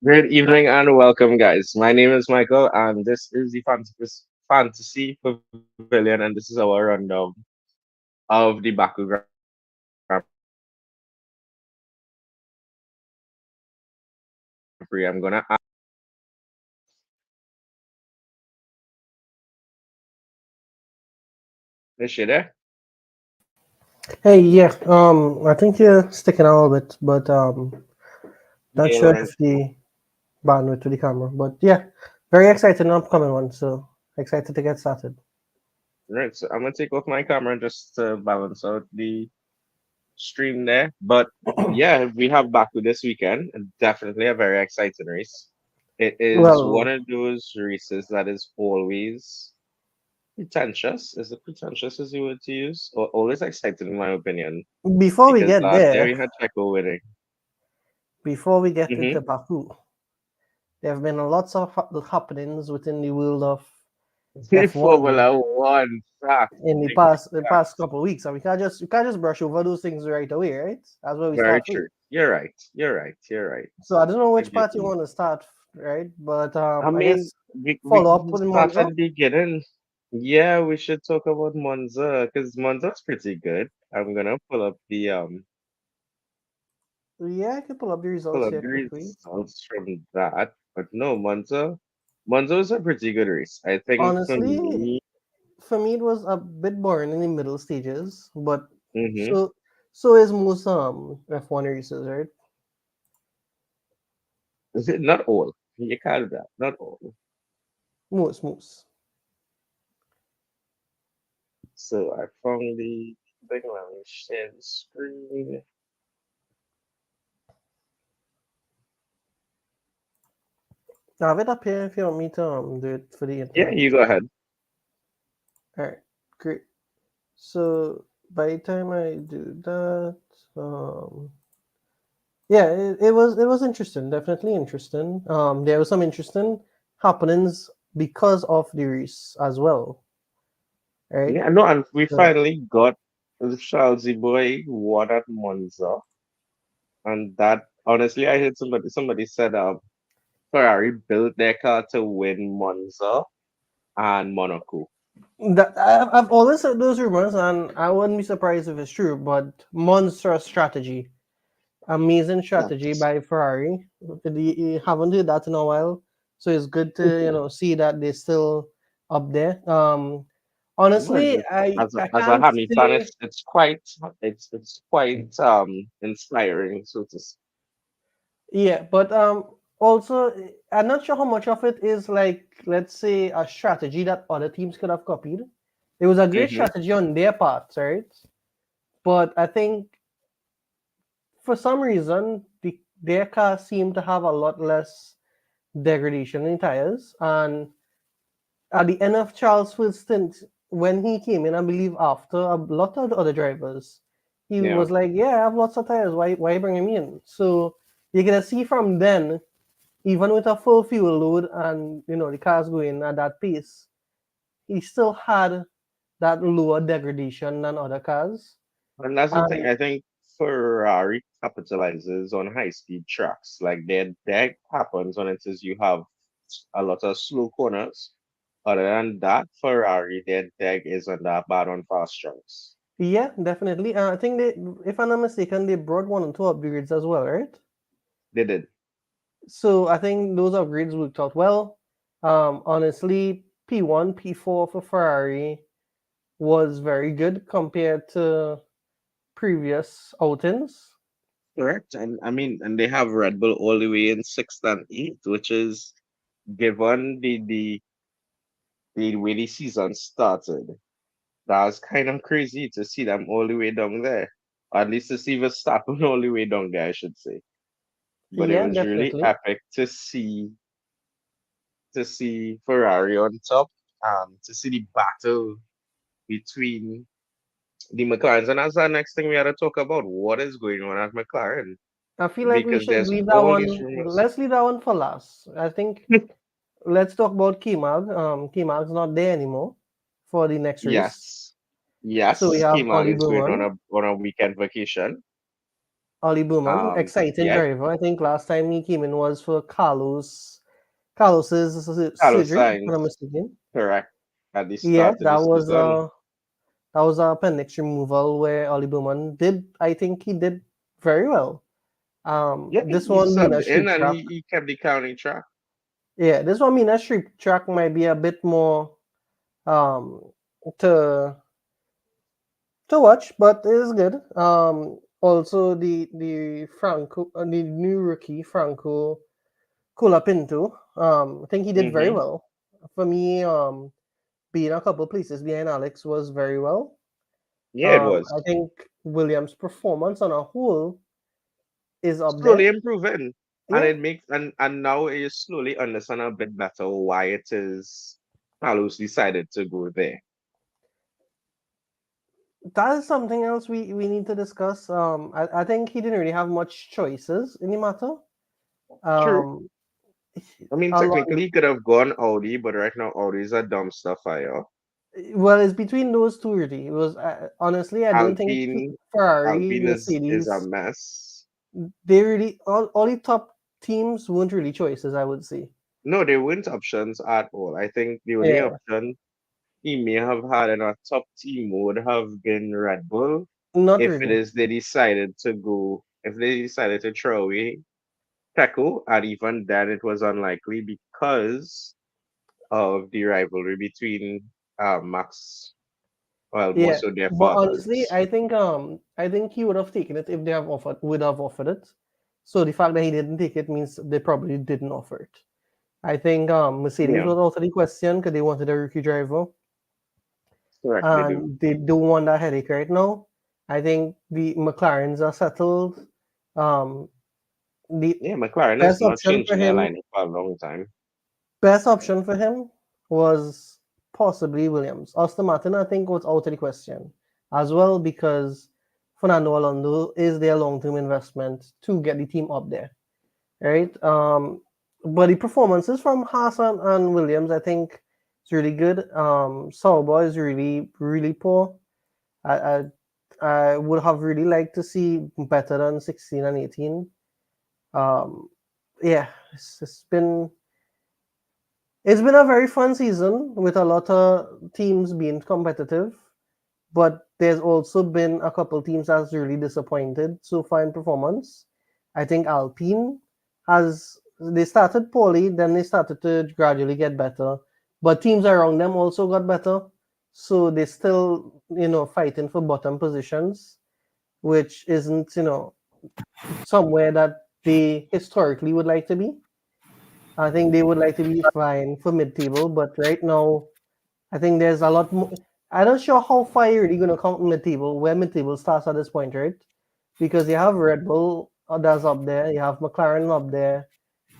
Good evening and welcome, guys. My name is Michael, and this is the Fantasy Pavilion, and this is our rundown of the Baku Grand Prix. I'm gonna ask you guys a few questions before we get started. Is she there? Hey, yeah, I think you're sticking out a little bit, but not Yeah, sure right. if the bandwidth to the camera. But yeah, very excited and upcoming one, so excited to get started. Right. So I'm gonna take off my camera just to balance out the stream there. But yeah, we have Baku this weekend, and definitely a very exciting race. It is one Well, of those races that is always pretentious. Is it pretentious as you word to use? Or always excited in my opinion. before we Because get last year there, we had Checo winning. before we get Mm-hmm. into Baku, there have been lots of happenings within the world of F1 Formula One facts. in the Big past facts. couple of weeks, and we can't just brush over those things right away, right? That's where we Very start with. true. You're right. You're right. You're right. So I don't know which Give you part you want to start, right? But I I mean, guess we follow up can with start at Monza. the beginning. Yeah, we should talk about Monza because Monza's pretty good. I'm gonna Yeah, I can pull up the pull results up here the quickly. results from that. But no, Monza is a pretty good race. I think for Honestly, me, for me it was a bit boring in the middle stages, but hmm so so is most F1 races, right? not all. You can't do that. Not all. Most. So I found the thing. Let me share the screen. I have it up here if you want me to do it for the Yeah, internet. you go ahead. All right, great. So by the time I do that, yeah, it was interesting, definitely interesting. There was some interesting happenings because of the race as well, right? Yeah, no, and we So finally got the Chelsea boy won at Monza, and that honestly, I heard somebody said Ferrari built their car to win Monza and Monaco. I've always heard those rumors, and I wouldn't be surprised if it's true. But monster strategy, amazing strategy Yes. by Ferrari. You haven't heard that in a while, so it's good to see that they're still up there. Honestly, Well, I as I as a can't Hamilton, say. it's quite inspiring, so to speak. Yeah, but also I'm not sure how much of it is like, let's say, a strategy that other teams could have copied. It was a great Mm-hmm. strategy on their part, right? But I think for some reason their car seemed to have a lot less degradation in tires. And at the end of Charles' first stint, when he came in, I believe after a lot of the other drivers, he Yeah. was like, "Yeah, I have lots of tires. Why bring me in?" So you can see from then, even with a full fuel load and the cars going at that pace, he still had that lower degradation than other cars. And that's the thing. And I think Ferrari capitalizes on high speed tracks. Like their deck happens when it says you have a lot of slow corners. Other than that, Ferrari, their deck isn't that bad on fast tracks. yeah, definitely. I think they, if I'm not mistaken, they brought one or two upgrades as well, right? They did. So I think those upgrades worked out well. Honestly, P1, P4 for Ferrari was very good compared to previous outings. Correct. And I mean, and they have Red Bull all the way in sixth and eighth, which is given the way the season started. That was kind of crazy to see them all the way down there. Or at least to see Verstappen all the way down there, I should say. But it Yeah, was really definitely. epic to see Ferrari on top, to see the battle between the McLarens. And that's the next thing we had to talk about. What is going on at McLaren? I feel like we Because should there's leave that all these one. rumors. Let's leave that one for last. I think let's talk about Kimag. Kimag's not there anymore for the next race. Yes. So we Yes, have K-Mag Ollie is going Berman. on a weekend vacation. Ollie Bowman, exciting Yeah, driver. I think last time he came in was for Carlos's Carlos surgery, if I'm not Sainz, mistaken. correct, at the Yeah, start of the season. that was a appendix removal where Ollie Bowman did. I think he did very well. Yeah, This he one being a subbed in street and track. he kept the counting track. Yeah, this one being a street track might be a bit more um to watch, but it is good. Also the the new rookie Franco Colapinto. I think he did very Mm-hmm. well. For me, being a couple places behind Alex was very well. Yeah, it was. I think Williams' performance on a whole is up there. Slowly improving. And Yeah, and now you slowly understand a bit better why it is Carlos decided to go there. that is something else we need to discuss. I think he didn't really have much choices in the matter. True. Um, I mean, a lot. technically he could have gone Audi, but right now Audi is a dumpster fire. Well, it's between those two really. It was honestly, I don't think Alpine Ferrari, Alpine is a Mercedes, mess. they really all the top teams weren't really choices. I would say. No, they weren't options at all. I think the only Yeah, option he may have had in a top team would have been Red Bull not if it really. is they decided to go if they decided to throw away Pecco, and even then it was unlikely because of the rivalry between Max, well, more Yeah, so their but honestly, fathers. I think he would have taken it if they have offered would have offered it. So the fact that he didn't take it means they probably didn't offer it. I think Mercedes Yeah, was also the question because they wanted a rookie driver correct, they do. and they don't want that headache right now. I think the McLarens are settled. Um, the Yeah, McLaren is best not option for changing their him lineup for a long time. best option for him was possibly Williams. Austin Martin, I think, was out of the question as well because Fernando Alonso is their long-term investment to get the team up there, right? But the performances from Haas and Williams, I think, is really good. Sauber is really poor. I, I I would have really liked to see better than 16 and 18. Um, yeah, it's been a very fun season with a lot of teams being competitive, but there's also been a couple teams that's really disappointed so far in performance. I think Alpine has they started poorly, then they started to gradually get better, but teams around them also got better, so they're still fighting for bottom positions, which isn't somewhere that they historically would like to be. I think they would like to be fine for mid-table, but right now I think there's a lot more. I'm not sure how far you're really going to count mid-table, where mid-table starts at this point, right? Because you have Red Bull that's up there, you have McLaren up there,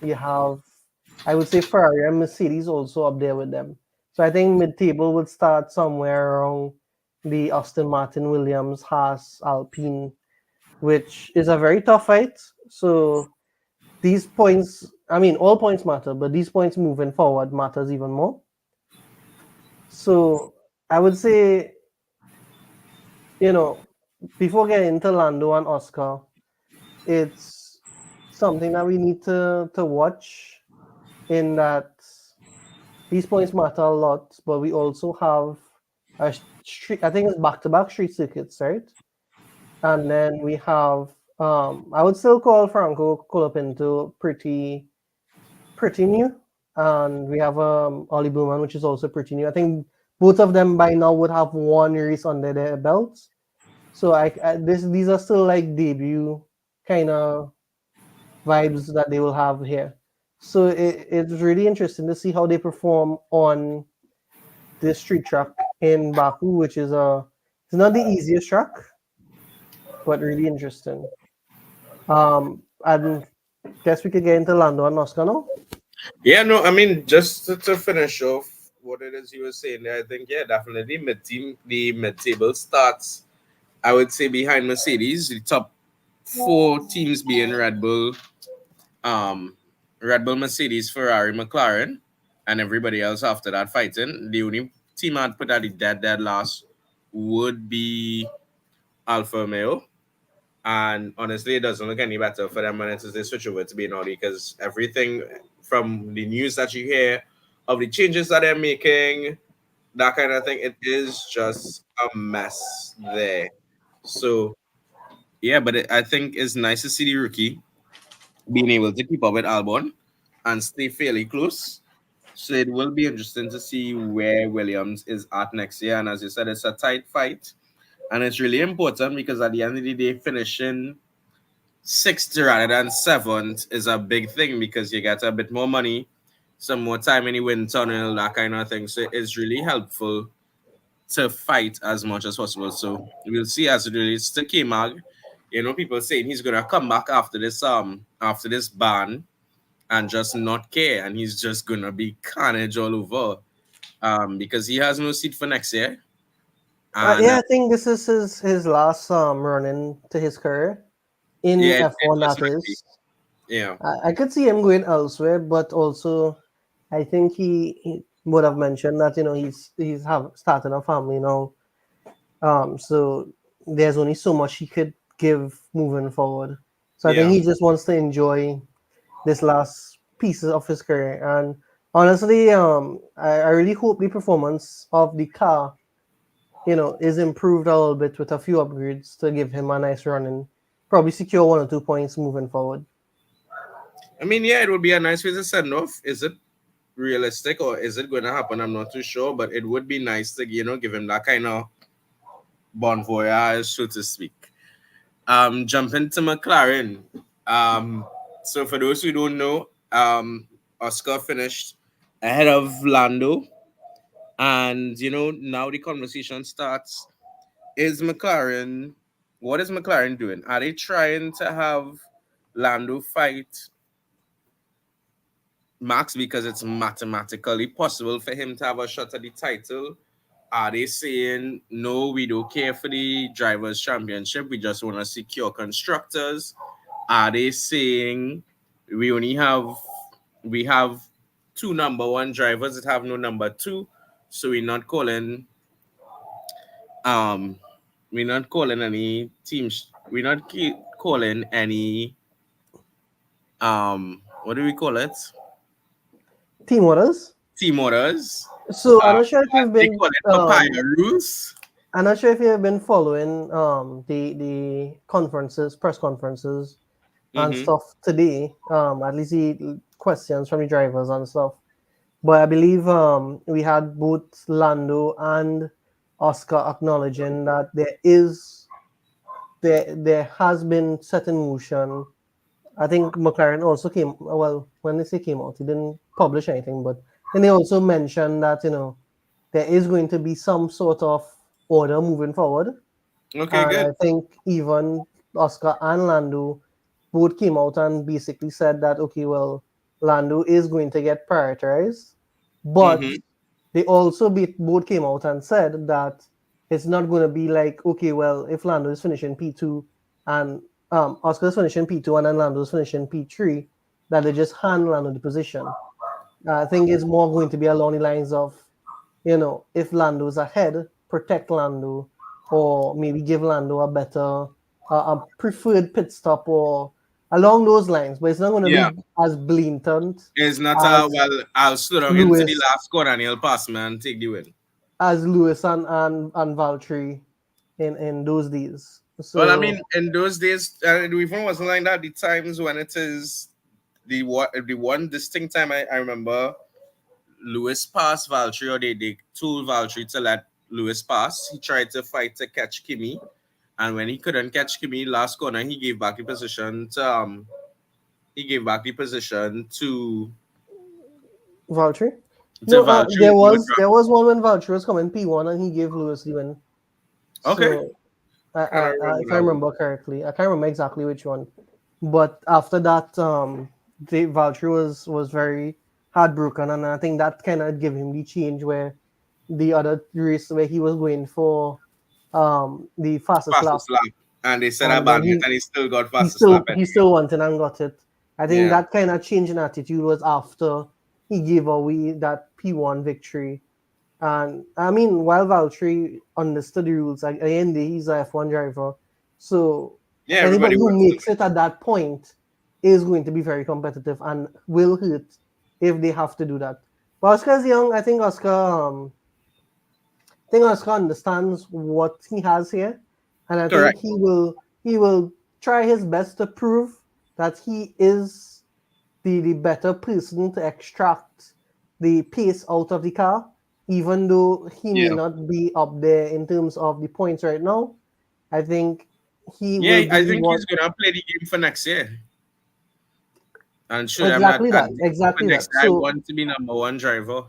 you have, I would say, Ferrari and Mercedes also up there with them. So I think mid-table would start somewhere around the Aston Martin, Williams, Haas, Alpine, which is a very tough fight. So these points, I mean, all points matter, but these points moving forward matters even more. So I would say, you know, before getting into Lando and Oscar, it's something that we need to watch in that these points matter a lot, but we also have a street, I think it's back-to-back street circuits, right? And then we have, I would still call Franco Colapinto pretty new. And we have Ollie Bluman, which is also pretty new. I think both of them by now would have one race under their belts. So these are still like debut kind of vibes that they will have here. So it's really interesting to see how they perform on this street track in Baku, which is it's not the easiest track, but really interesting. And guess we could get into Lando and Oscar now. Yeah, no, I mean, just to finish off what it is you were saying there, I think, yeah, definitely the mid table starts, I would say, behind Mercedes, the top four teams being um, Red Bull, Mercedes, Ferrari, McLaren, and everybody else after that fighting. The only team I'd put at the dead last would be Alfa Romeo. And honestly, it doesn't look any better for them when it is they switch over to being Audi because everything from the news that you hear of the changes that they're making, that kind of thing, it is just a mess there. So yeah, but I think it's nice to see the rookie being able to keep up with Albon and stay fairly close. So it will be interesting to see where Williams is at next year. And as you said, it's a tight fight. And it's really important because at the end of the day, finishing sixth rather than seventh is a big thing because you get a bit more money, some more time in the wind tunnel, that kind of thing. So it's really helpful to fight as much as possible. So we'll see as it relates to K Mag. You know, people saying he's gonna come back after this ban and just not care and he's just gonna be carnage all over. Because he has no seat for next year. And Yeah, I think this is his last run into his career in yeah, it F1. most That likely. is, Yeah. I could see him going elsewhere, but also I think he would have mentioned that he's have started a family now. So there's only so much he could give moving forward. So I think Yeah. he just wants to enjoy this last pieces of his career. And honestly, I really hope the performance of the car, is improved a little bit with a few upgrades to give him a nice run and probably secure 1 or 2 points moving forward. I mean, yeah, it would be a nice way to send off. Is it realistic or is it going to happen? I'm not too sure, but it would be nice to, give him that kind of bon voyage, so to speak. Jumping to McLaren. So for those who don't know, Oscar finished ahead of Lando, and now the conversation starts. Is McLaren? What is McLaren doing? Are they trying to have Lando fight Max because it's mathematically possible for him to have a shot at the title? Are they saying no, we don't care for the drivers' championship, we just want to secure constructors? Are they saying we have two number one drivers that have no number two, so um we're not calling any teams, we're not calling any what do we call it, Team orders. team orders. So I'm not sure if you've They been call it papaya rules. I'm not sure if you've been following the conferences, press conferences and Mm-hmm. stuff today. At least the questions from the drivers and stuff. But I believe we had both Lando and Oscar acknowledging that there has been set in motion. I think McLaren also came, well, when they say came out, he didn't publish anything, but then they also mentioned that there is going to be some sort of order moving forward. Okay, And good. I think even Oscar and Lando both came out and basically said that, okay, well, Lando is going to get prioritized, but Mm-hmm. they also both came out and said that it's not going to be like, okay, well, if Lando is finishing P2 and Oscar is finishing P2 and then Lando is finishing P3, that they just hand Lando the position. I think it's more going to be along the lines of, if Lando's ahead, protect Lando, or maybe give Lando a better, a preferred pit stop, or along those lines. But it's not going to Yeah. be as blatant It's not as well, I'll slow down into the Lewis, last corner and he'll pass me and take the win. and Valtteri in those days. Well, I So mean, in those days, it even wasn't like that. The times when it is the one distinct time I remember Lewis passed Valtteri, or they told Valtteri to let Lewis pass. He tried to fight to catch Kimi, and when he couldn't catch Kimi last corner, he gave back the position Valtteri. to No, Valtteri there with was there was one when Valtteri was coming P1 and he gave Lewis the win. okay. So Kind of remember if I that one. remember correctly, I can't remember exactly which one, but after that, the Valtteri was very heartbroken, and I think that kind of gave him the change where the other race where he was going for the fastest lap, Fastest lap, and they said I and then banned it, he and he still got he fastest lap still he anyway. still wanted and got it. I think Yeah. that kind of change in attitude was after he gave away that P1 victory. And I mean, while Valtteri understood the rules, at the end he's a F1 driver, so Yeah, everybody Anybody who wants to makes it at that point is going to be very competitive and will hurt if they have to do that. But Oscar's young. I think Oscar understands what he has here, and I win. think Correct. he will try his best to prove that he is the better person to extract the pace out of the car, even though he may Yeah. not be up there in terms of the points right now. I think he will Yeah, I be think what he's gonna play the game for next year. And sure, I'm not. exactly that, And for exactly next that. year, I So want to be number one driver.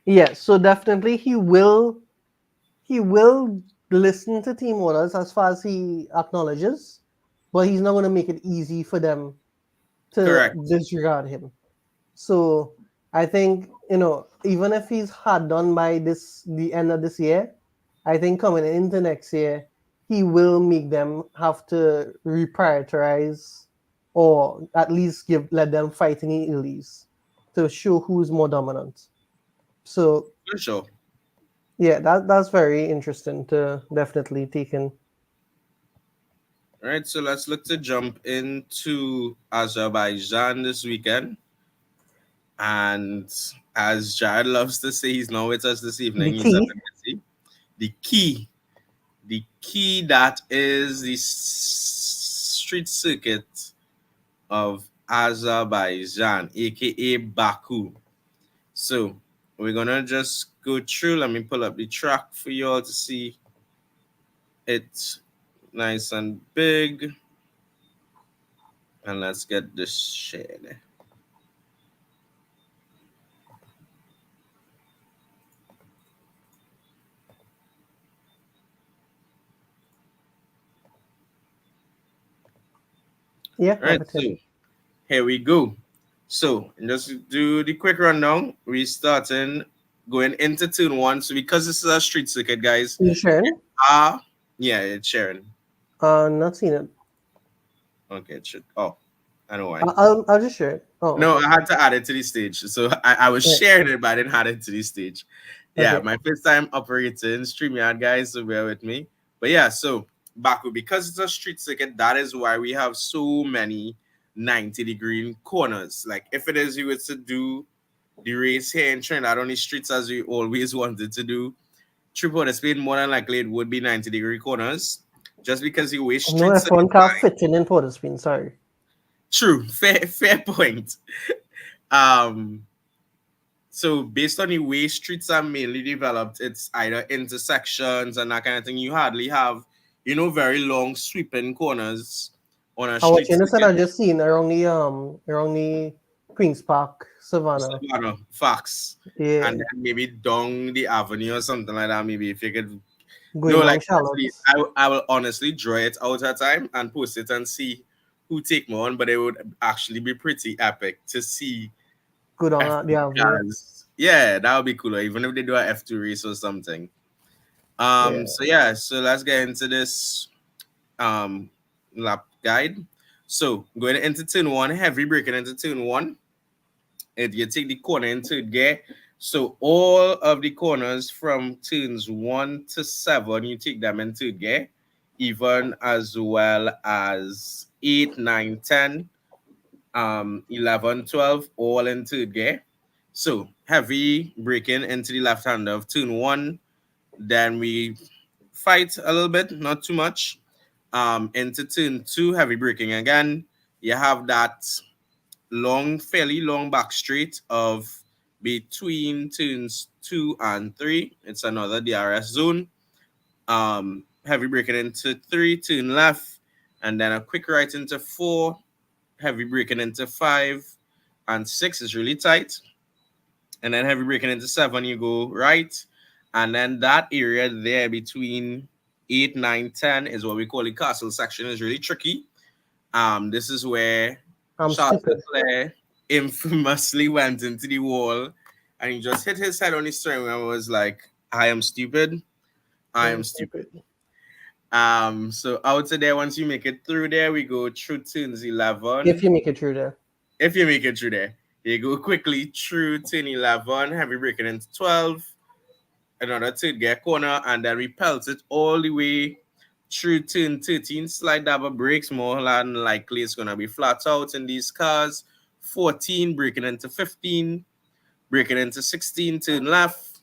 yeah, so definitely he will listen to team orders as far as he acknowledges, but he's not going to make it easy for them to Correct. disregard him. So I think even if he's hard done by the end of this year, I think coming into next year, he will make them have to reprioritize or at least let them fight in the Elise to show who's more dominant. So For sure. yeah, that's very interesting to definitely take in. All right, so let's look to jump into Azerbaijan this weekend. And as Jared loves to say, he's not with us this The evening. He's at key, the busy. The key, the key that is the street circuit of Azerbaijan, aka Baku. So we're gonna just go through. Let me pull up the track for y'all to see it nice and big. And let's get this shared. yeah, All I right, have it so here. here we go. So just do the quick rundown. We starting going into turn one. So because this is a street circuit, guys. You sharing? Ah, yeah, it's sharing. Not seen it. Okay, it should. Oh, I know why. I'll just share it. Oh, No, okay. I had to add it to the stage. So I was Right. sharing it, but I didn't add it to the stage. Yeah, Okay. my first time operating StreamYard, guys, so bear with me. But yeah, so Baku, because it's a street circuit, that is why we have so many 90-degree corners. Like if it is you were to do the race here in Trinidad on the streets as we always wanted to do, triple the speed, more than likely it would be 90-degree corners. Just because you wish No streets F1 car fitting in for the spin. Sorry. true, fair point. Um So based on the way streets are mainly developed, it's either intersections and that kind of thing. You hardly have, very long sweeping corners on a I was street innocent. circuit. I just seen around the Queens Park Savannah. Savannah, facts. And Yeah, then maybe down the avenue or something like that. Maybe if you could, going like down honestly, Charlotte. I will honestly draw it out at time and post it and see who take more on. But it would actually be pretty epic to see Go down the F1 avenue. cars. Yeah, that would be cooler. Even if they do a F2 race or something. Yeah. So yeah, so let's get into this um lap guide. So going into turn one, heavy braking into turn one. If you take the corner in third gear, so all of the corners from turns 1 to 7, you take them in third gear, even as well as 8, 9, 10, 11, 12, all in third gear. So heavy braking into the left hand of turn one. Then we fight a little bit, not too much. Into turn two, heavy braking again. You have that fairly long back straight of between turns 2 and 3. It's another DRS zone. Heavy braking into 3, turn left, and then a quick right into 4, heavy braking into 5, and 6 is really tight. And then heavy braking into 7, you go right. And then that area there between 8, 9, 10 is what we call the castle section, is really tricky. This is where I'm Charles stupid. Leclerc infamously went into the wall and he just hit his head on the steering wheel and was like, I am stupid. I I'm am stupid. stupid. So out of there, once you make it through there, we go through turns If 11. you make it through there. If you make it through there, you go quickly through turn 11, heavy braking into 12, another third gear corner, and then we pelt it all the way through turn 13, slight double brakes, more than likely it's going to be flat out in these cars. 14, breaking into 15, breaking into 16, turn left.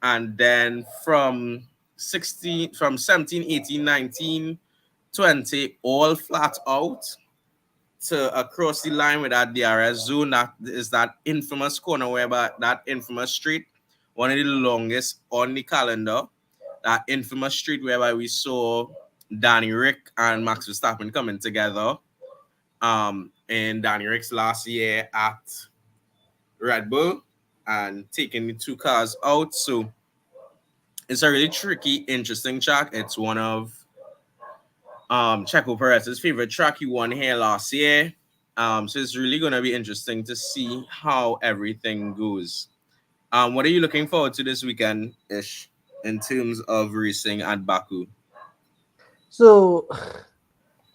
And then from 17, 18, 19, 20, all flat out to across the line with that DRS zone. That is that infamous corner whereby that infamous street, one of the longest on the calendar. That infamous street whereby we saw Danny Rick and Max Verstappen coming together. In Danny Rick's last year at Red Bull and taking the two cars out. So it's a really tricky, interesting track. It's one of Checo Perez's favorite track. He won here last year. So it's really gonna be interesting to see how everything goes. What are you looking forward to this weekend, Ish, in terms of racing at Baku? So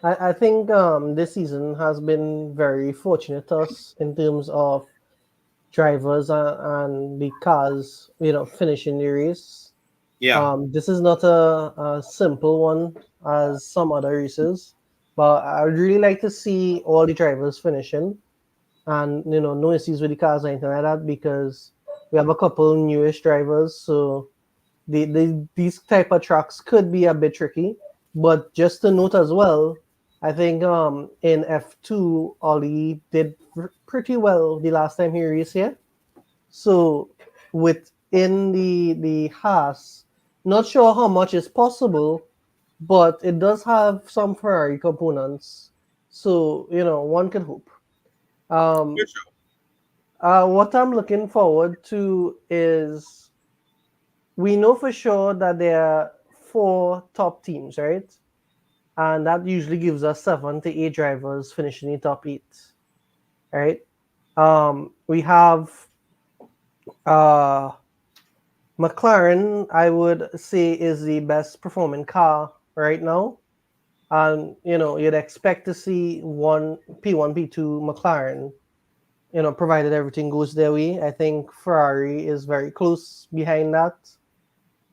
I think this season has been very fortunate to us in terms of drivers and the cars, finishing the race. Yeah, This is not a simple one as some other races, but I would really like to see all the drivers finishing and no issues with the cars or anything like that because we have a couple newish drivers, so these type of tracks could be a bit tricky. But just to note as well, I think in F2 Ollie did pretty well the last time he raced here. So within the Haas, not sure how much is possible, but it does have some Ferrari components. So one can hope. for Um, sure. what I'm looking forward to is we know for sure that there are four top teams, right? And that usually gives us 7 to 8 drivers finishing in top eight, right? We have uh, McLaren, I would say, is the best performing car right now. And you'd expect to see one P1, P2 McLaren, provided everything goes their way. I think Ferrari is very close behind that.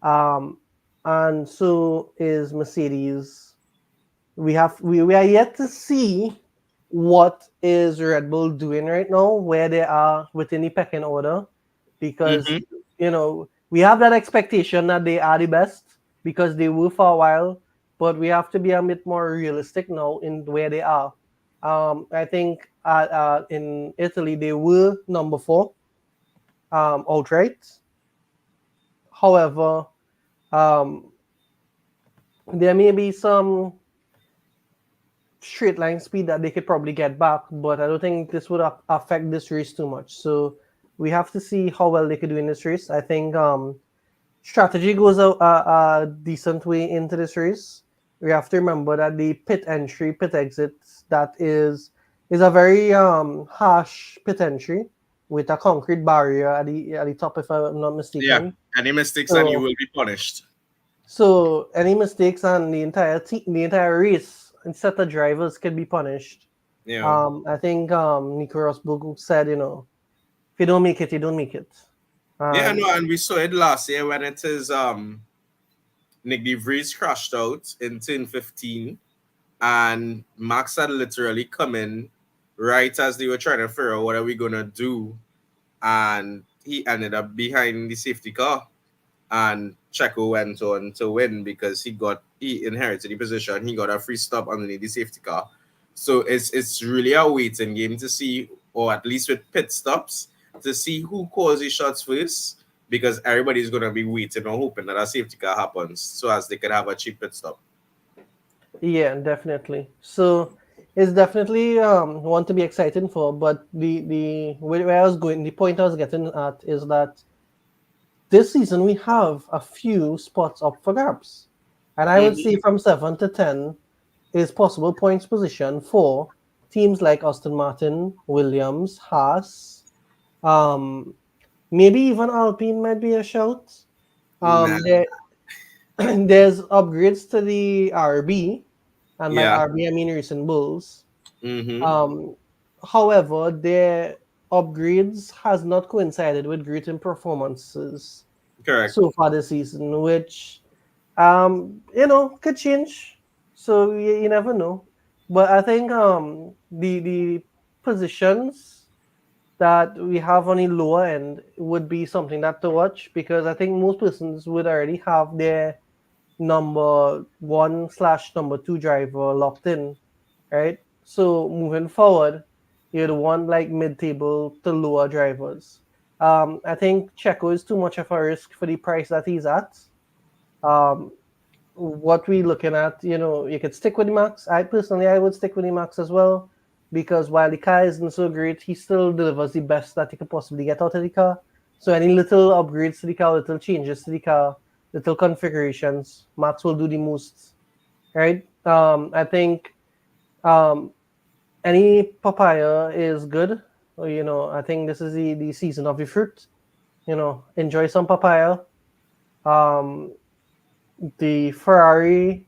Um, and so is Mercedes. We are yet to see what is Red Bull doing right now, where they are within the pecking order, because Mm-hmm. we have that expectation that they are the best because they were for a while, but we have to be a bit more realistic now in where they are. I think in Italy they were number 4 outright. However, um, there may be some straight line speed that they could probably get back, but I don't think this would affect this race too much. So we have to see how well they could do in this race. I think strategy goes a decent way into this race. We have to remember that the pit entry, pit exit, that is a very harsh pit entry with a concrete barrier at the top, if I'm not Yeah, mistaken. any mistakes and you So will be punished. any mistakes on the entire race and set of drivers can be punished. Yeah, I think Nico Rosberg said, if you don't make it, you don't make it. yeah, And no, and we saw it last year when it is Nick De Vries crashed out in turn 15, and Max had literally come in right as they were trying to figure out what are we gonna do, and he ended up behind the safety car, and Checo went on to win because he inherited the position. He got a free stop underneath the safety car. So it's really a waiting game to see, or at least with pit stops, to see who calls the shots first, because everybody's gonna be waiting or hoping that a safety car happens so as they can have a cheap pit stop. yeah, definitely. So it's definitely one to be excited for. But the where I was going, the point I was getting at is that this season we have a few spots up for grabs, and I would say Mm-hmm. from 7 to 10 is possible points position for teams like Aston Martin, Williams, Haas, um, maybe even Alpine might be a shout. Nah, There there's upgrades to the RB, and by yeah. RB I mean recent Bulls. Mm-hmm. Um, however, their upgrades has not coincided with great performances Correct. so far this season, which could change. So you never know. But I think the positions that we have on the lower end would be something that to watch, because I think most persons would already have their number one slash number two driver locked in, right? So moving forward, you'd want like mid-table to lower drivers. I think Checo is too much of a risk for the price that he's at. Um, what we looking at, you could stick with the Max. I would stick with the Max as well, because while the car isn't so great, he still delivers the best that he could possibly get out of the car. So any little upgrades to the car, little changes to the car, little configurations, Max will do the most, right? I think um, any papaya is good. I think this is the season of the fruit. Enjoy some papaya. Um, the Ferrari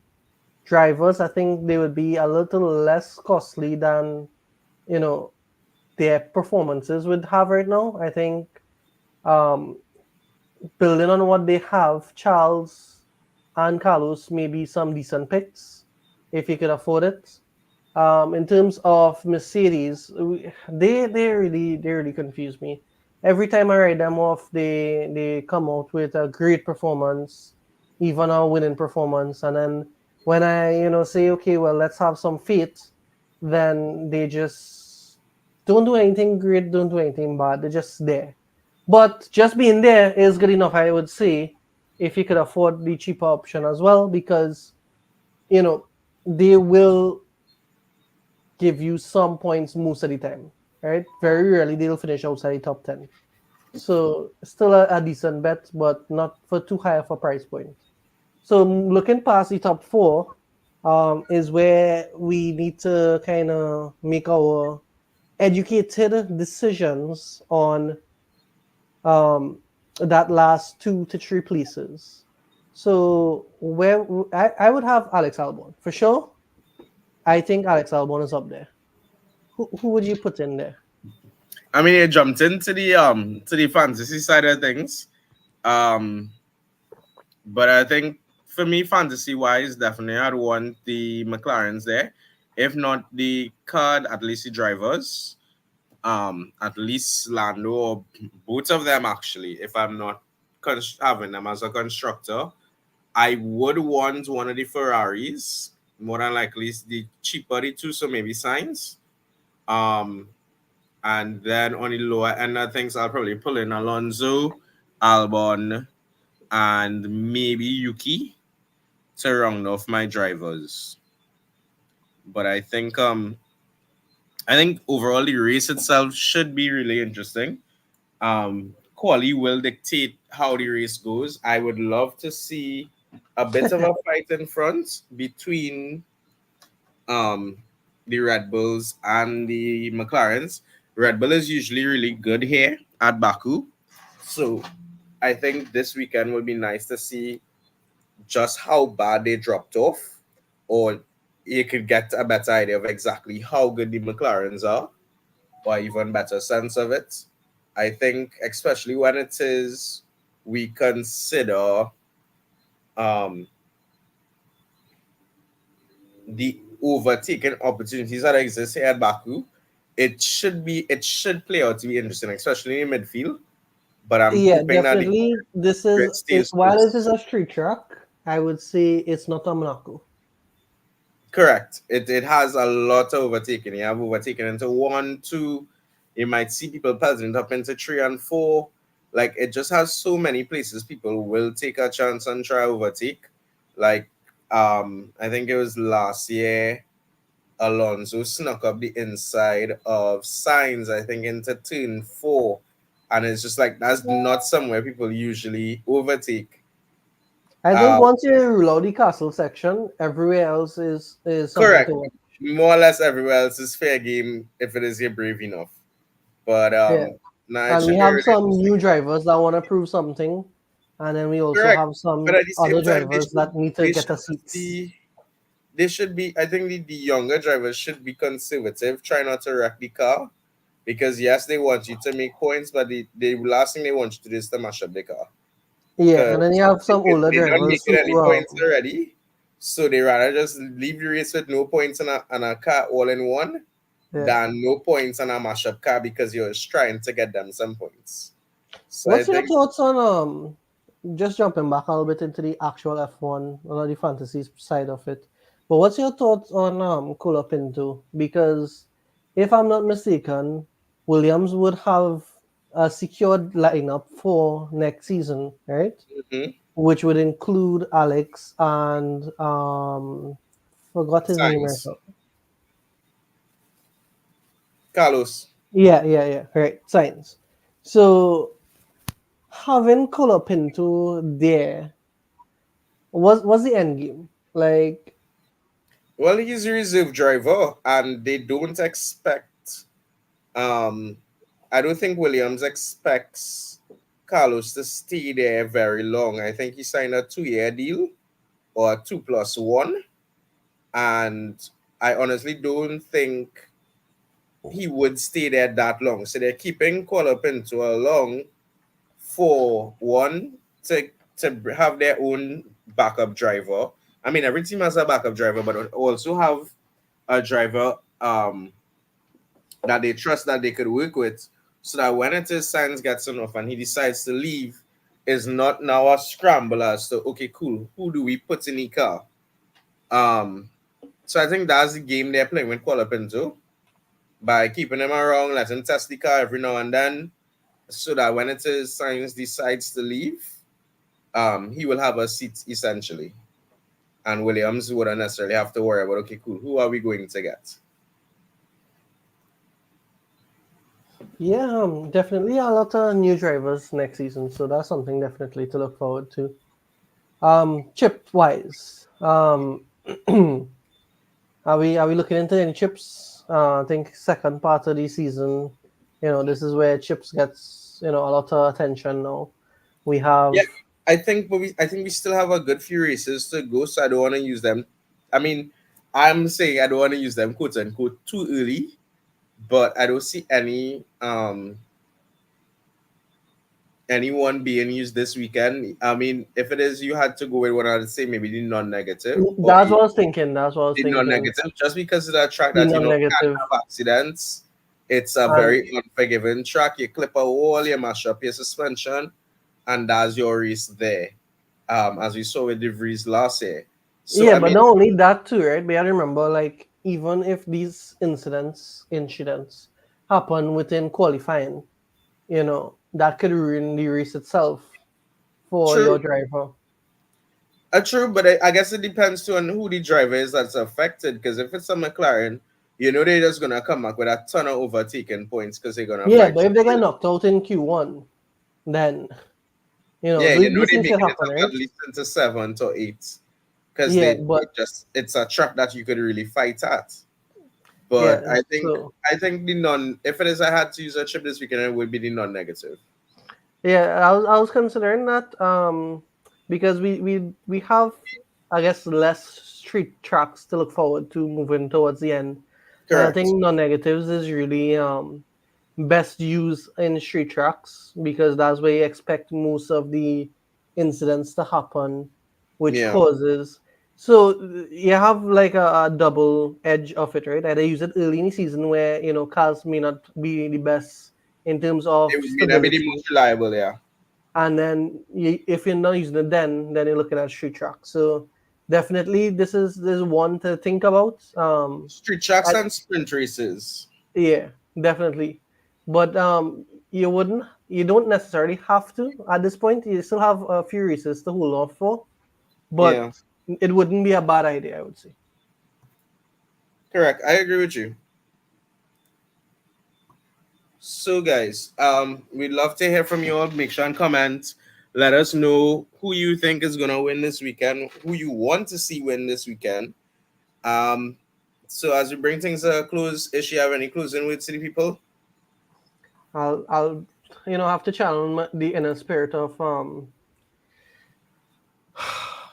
drivers, I think they would be a little less costly than you know their performances would have right now. I think um, building on what they have, Charles and Carlos may be some decent picks if you could afford it. In terms of Mercedes, they really confuse me. Every time I write them off, they come out with a great performance, even a winning performance, and then when I say, okay, well, let's have some faith, then they just don't do anything great, don't do anything bad. They're just there. But just being there is good enough, I would say, if you could afford the cheaper option as well, because you know they will give you some points most of the time, right? Very rarely they'll finish outside the top 10. So still a decent bet, but not for too high of a price point. So looking past the top four is where we need to kind of make our educated decisions on that last 2 to 3 places. So where I would have Alex Albon for sure. I think Alex Albon is up there. Who would you put in there? I mean, it jumped into the fantasy side of things. Um, but I think for me, fantasy wise, definitely I'd want the McLarens there. If not the card, at least the drivers. At least Lando or both of them actually. If I'm not having them as a constructor, I would want one of the Ferraris. More than likely, it's the cheaper the two, so maybe Signs. Um, and then on the lower end of things, I'll probably pull in Alonso, Albon, and maybe Yuki to round off my drivers. But I think overall the race itself should be really interesting. Quali will dictate how the race goes. I would love to see a bit of a fight in front between um the Red Bulls and the McLarens. Red Bull is usually really good here at Baku. So I think this weekend would be nice to see just how bad they dropped off, or you could get a better idea of exactly how good the McLarens are, or even better sense of it. I think, especially when it is, we consider um, the overtaking opportunities that exist here at Baku. It should play out to be interesting, especially in midfield. But I'm Yeah, hoping that the definitely. This is grid stays while it is close. a street track, I would say it's not a Monaco. Correct. It has a lot of overtaking. You have overtaken into one, two. You might see people pelting up into three and four. Like it just has so many places people will take a chance and try overtake. Like I think it was last year Alonso snuck up the inside of Signs, I think, into turn four. And it's just like that's not somewhere people usually overtake. I think Uh once you rule out the castle section, everywhere else is something correct. to watch. More or less everywhere else is fair game if it is you're brave enough. But Yeah, no, it and we should be have really some interesting. new drivers that want to prove something, and then we also Correct. have But some at the other same time, drivers that need to they get should a seats. be they should be I think the younger drivers should be conservative, try not to wreck the car. Because yes, they want you to make points, but the last thing they want you to do is to mash up the car. Yeah, Because and then you have some older they're not drivers making any who points already. So they rather just leave the race with no points on a car all in one Yeah. than no points on a mashup car because you're just trying to get them some points. So I What's your think, thoughts on just jumping back a little bit into the actual F1 or the fantasy side of it? But what's your thoughts on Cola Pinto? Because if I'm not mistaken, Williams would have a secured lineup for next season, right? mhm, Which would include Alex and forgot his name right Sainz, now. Carlos. Yeah, right, Science. So having Cola Pinto there was the end game. Like, Well, he's a reserve driver, and they don't expect. Um, I don't think Williams expects Carlos to stay there very long. I think he signed a 2 year deal or a 2+1, and I honestly don't think he would stay there that long. So they're keeping Kuala Pinto along for one to have their own backup driver. I mean, every team has a backup driver, but also have a driver that they trust that they could work with, so that when it is Sainz gets enough and he decides to leave, is not now a scramble as to okay, cool, who do we put in the car? Um, so I think that's the game they're playing with Kuala Pinto by keeping him around, letting him test the car every now and then, so that when it is Sainz decides to leave, he will have a seat essentially, and Williams wouldn't necessarily have to worry about okay, cool, who are we going to get? yeah, definitely a lot of new drivers next season, so that's something definitely to look forward to. Chip wise, are we looking into any chips? I think second part of the season, this is where chips gets a lot of attention now. We Yeah, have I think we still have a good few races to go, so I don't want to use them. I mean, I'm saying I don't want to use them quote unquote too early, but I don't see anyone being used this weekend. I mean, if it is you had to go with one, I'd say maybe the non-negative or that's what I was thinking. That's what I was the thinking. non-negative, just because of that track The that can non-negative have accidents. It's a and very unforgiving track. You clip a wall, you mash up your suspension, and that's your race there. As we saw with De Vries last year. So yeah, I but mean, not only that too, right? We gotta remember, like, even if these incidents happen within qualifying, that could ruin the race itself for your true, driver. true, but I guess it depends too on who the driver is that's affected. Because if it's a McLaren, they're just gonna come back with a ton of overtaking points because they're gonna Yeah, fight but for if they the get race. knocked out in Q1, then Yeah, these they're things can making it happen, up right? at least into 7 to 8 because Yeah, but it's a track that you could really fight at. yeah, But so I think the non if it is I had to use a chip this weekend, it would be the non-negative. yeah, I was considering that because we have, I guess, less street tracks to look forward to moving towards the end, and I Correct. think non-negatives is really best used in street tracks because that's where you expect most of the incidents to happen, which Yeah. causes. So you have like a double edge of it, right? Either use it early in the season where cars may not be the best in terms of It may not be the stability, most reliable, yeah. and then if you're not using it, then you're looking at street track. So definitely, this is one to think about. Street tracks I, and sprint races. yeah, definitely, but you don't necessarily have to at this point. You still have a few races to hold off for, but Yeah. it wouldn't be a bad idea, I would say. Correct. I agree with you. So guys, we'd love to hear from you all. Make sure and comment. Let us know who you think is gonna win this weekend, who you want to see win this weekend. Um, so as we bring things to a close, Ish, you have any closing words to the people? I'll have to channel the inner spirit of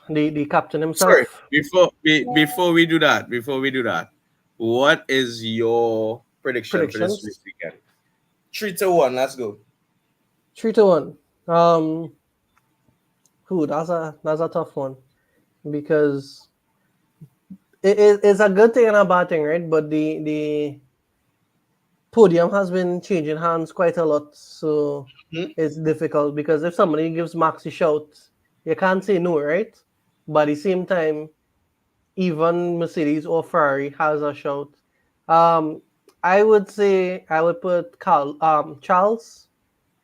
the captain Sorry, himself. before we do that, what is your prediction for this Predictions weekend? 3 to 1, let's go. 3-1. Ooh, that's a tough one because it's a good thing and a bad thing, right? But the podium has been changing hands quite a lot, so Hmm? it's difficult because if somebody gives Max a shout, you can't say no, right? But at the same time, even Mercedes or Ferrari has a shout. Um, I would say I would put Charles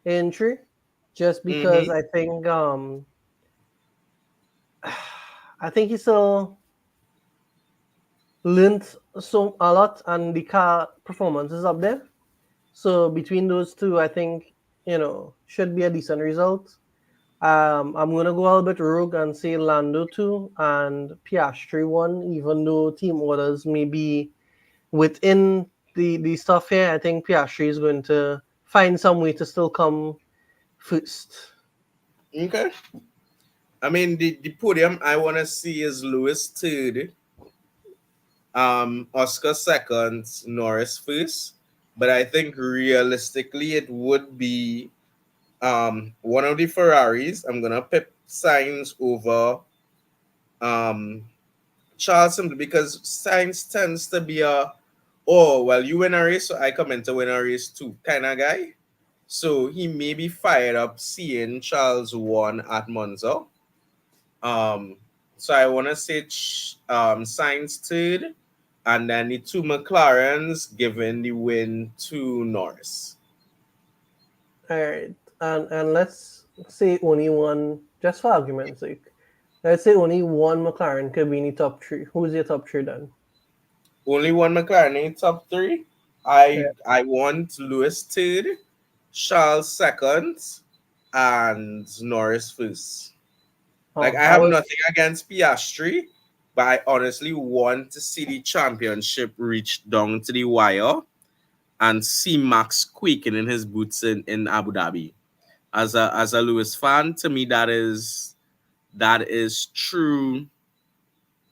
in three, just because Mm-hmm. I think he still learned so a lot, and the car performance is up there. So between those two, I think should be a decent result. I'm gonna go a little bit rogue and say Lando two and Piastri one, even though team orders may be within the stuff here. I think Piastri is going to find some way to still come first. Okay. I mean, the podium I want to see is Lewis third, Oscar second, Norris first. But I think realistically, it would be one of the Ferraris. I'm gonna pip Sainz over um Charles simply because Sainz tends to be a oh well you win a race so I come in to win a race too kind of guy. So he may be fired up seeing Charles won at Monza. Um, so I want to say Sainz third, and then the two McLarens giving the win to Norris. All right, and let's say only one, just for argument's sake. Let's say only one McLaren could be in the top three. Who's your top three then? Only one McLaren in top three. Yeah. I want Lewis third, Charles second, and Norris first. Like Oh, I I have was nothing against Piastri, but I honestly want to see the championship reach down to the wire and see Max quaking in his boots in Abu Dhabi. As a Lewis fan, to me that is true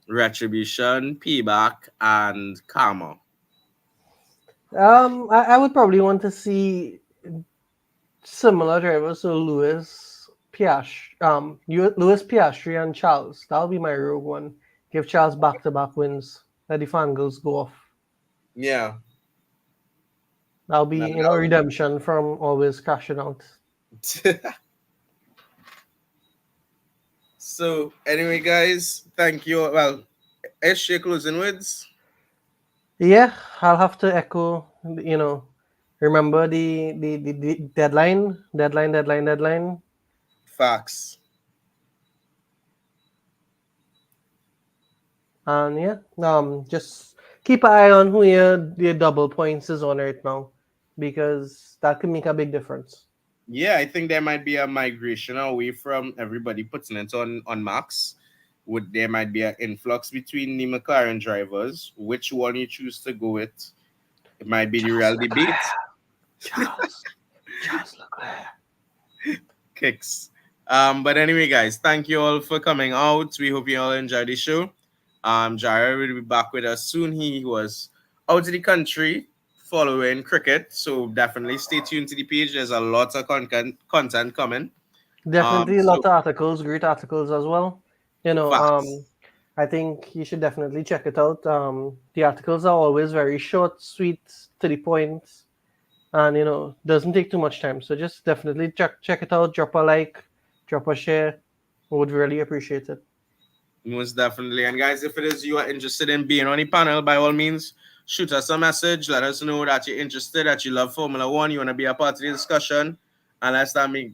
retribution, payback, and karma. I would probably want to see similar drivers, so Lewis Piastri and Charles. That'll be my rogue one. Give Charles back-to-back wins. Let the fan girls go off. Yeah. That'll Now be redemption from always crashing out. so anyway, guys, thank you. Well, SJ closing words. Yeah, I'll have to echo. Remember the deadline. Facts. And yeah, just keep an eye on who your double points is on right now, because that could make a big difference. Yeah, I think there might be a migration away from everybody putting it on Max. Would there might be an influx between the McLaren drivers? Which one you choose to go with? It might be the Charles real Leclerc. debate. Charles Leclerc. Kicks. But anyway, guys, thank you all for coming out. We hope you all enjoyed the show. Jared will be back with us soon. He was out of the country following cricket, so definitely stay tuned to the page. There's a lot of content coming. Definitely a lot So of articles, great articles as well. You know, facts. I think you should definitely check it out. The articles are always very short, sweet, to the point, and doesn't take too much time. So just definitely check it out. Drop a like, drop a share. Would really appreciate it. Most definitely. And guys, if it is you are interested in being on the panel, by all means, shoot us a message. Let us know that you're interested, that you love Formula One, you want to be a part of the discussion, and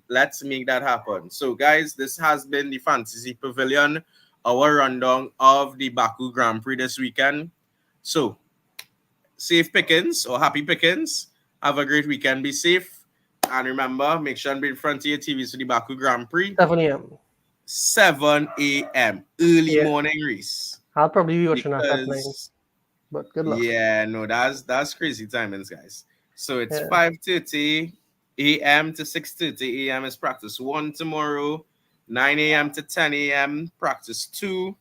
let's make that happen. So, guys, this has been the Fantasy Pavilion, our rundown of the Baku Grand Prix this weekend. So, safe pickings or happy pickings. Have a great weekend. Be safe. And remember, make sure and be in front of your TVs for the Baku Grand Prix. 7 a.m. 7 a.m. early Yeah, morning race. I'll probably be watching that at 9. Because But good luck. yeah, no, that's crazy timings, guys. So it's Yeah, 5:30 a.m. to 6:30 a.m. is practice one tomorrow. 9 a.m. to 10 a.m. practice two.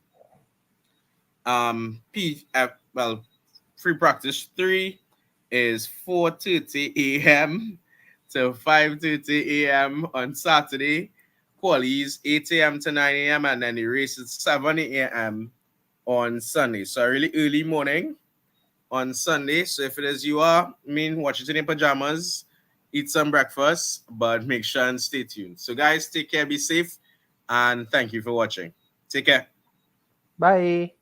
Well, free practice three is 4:30 a.m. to 5:30 a.m. on Saturday. Qualies 8 a.m. to 9 a.m. and then the race is 7 a.m. on Sunday. So a really early morning on Sunday. So if it is you are, watch it in your pajamas, eat some breakfast, but make sure and stay tuned. So guys, take care, be safe, and thank you for watching. Take care. Bye.